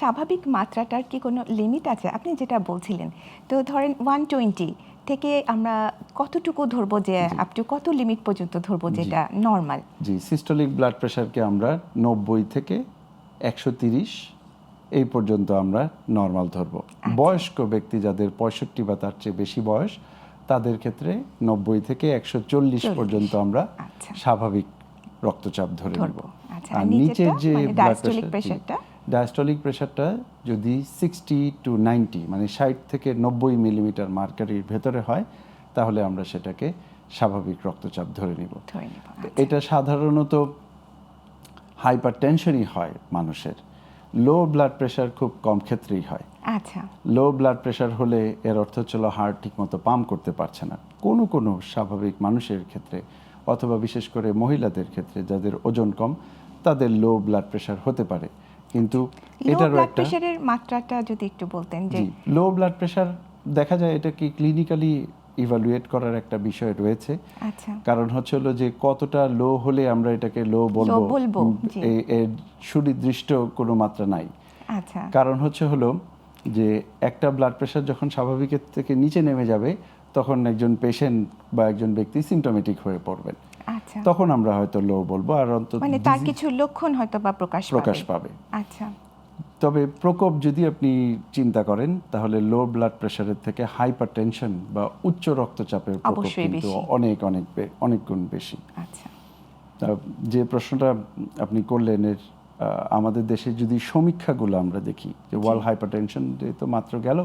স্বাভাবিক মাত্রাটার কি কোনো লিমিট আছে? আপনি যেটা বলছিলেন, তো ধরেন 120 থেকে আমরা কতটুকু ধরবো যে আপ টু কত লিমিট পর্যন্ত ধরবো যেটা নর্মাল? জি, সিস্টোলিক ব্লাড প্রেশারকে আমরা 90 থেকে 130 এই পর্যন্ত আমরা নর্মাল ধরবো। বয়স্ক ব্যক্তি যাদের 65 বা তার চেয়ে বেশি বয়স, তাদের ক্ষেত্রে 90 থেকে 140 পর্যন্ত আমরা স্বাভাবিক রক্তচাপ ধরে নেব। আর নিচের যে ডায়াস্টোলিক প্রেশারটা, ডায়াস্টোলিক প্রেশারটা যদি 60 to 90 মানে 60 থেকে 90 মিলিমিটার মার্কারির ভেতরে হয়, তাহলে আমরা সেটাকে স্বাভাবিক রক্তচাপ ধরে নিব। এটা সাধারণত হাইপারটেনশনই হয় মানুষের। লো ব্লাড প্রেশার খুব কম ক্ষেত্রেই হয়। আচ্ছা, লো ব্লাড প্রেশার হলে এর অর্থ হচ্ছে হার্ট ঠিকমতো পাম্প করতে পারছে না। কোনো স্বাভাবিক মানুষের ক্ষেত্রে অথবা বিশেষ করে মহিলাদের ক্ষেত্রে যাদের ওজন কম, তাদের লো ব্লাড প্রেশার হতে পারে। কিন্তু এটারও একটা প্রেশারের মাত্রাটা যদি একটু বলতেন। যে লো ব্লাড প্রেশার দেখা যায় এটা কি ক্লিনিক্যালি ইভালুয়েট করার একটা বিষয় রয়েছে। আচ্ছা, কারণ হচ্ছে হলো যে কতটা লো হলে আমরা এটাকে লো বলবো, এর সুনির্দিষ্ট কোনো মাত্রা নাই। আচ্ছা, কারণ হচ্ছে হলো যে একটা ব্লাড প্রেশার যখন স্বাভাবিকের থেকে নিচে নেমে যাবে, তখন একজন পেশেন্ট বা একজন ব্যক্তি সিমটোমেটিক হয়ে পড়বেন। আচ্ছা, তখন আমরা হয়তো লো বলবো, আর অন্তত মানে তার কিছু লক্ষণ হয়তো বা প্রকাশ পাবে। আচ্ছা, তবে প্রকোপ যদি আপনি চিন্তা করেন, তাহলে লো ব্লাড প্রেশারের থেকে হাইপারটেনশন বা উচ্চ রক্তচাপের প্রকোপ কিন্তু অনেক গুণ বেশি। আচ্ছা, যে প্রশ্নটা আপনি করলেন, এর আমাদের দেশে যদি সমীক্ষাগুলো আমরা দেখি, যে ওয়ার্ল্ড হাইপারটেনশন তো মাত্র গেল,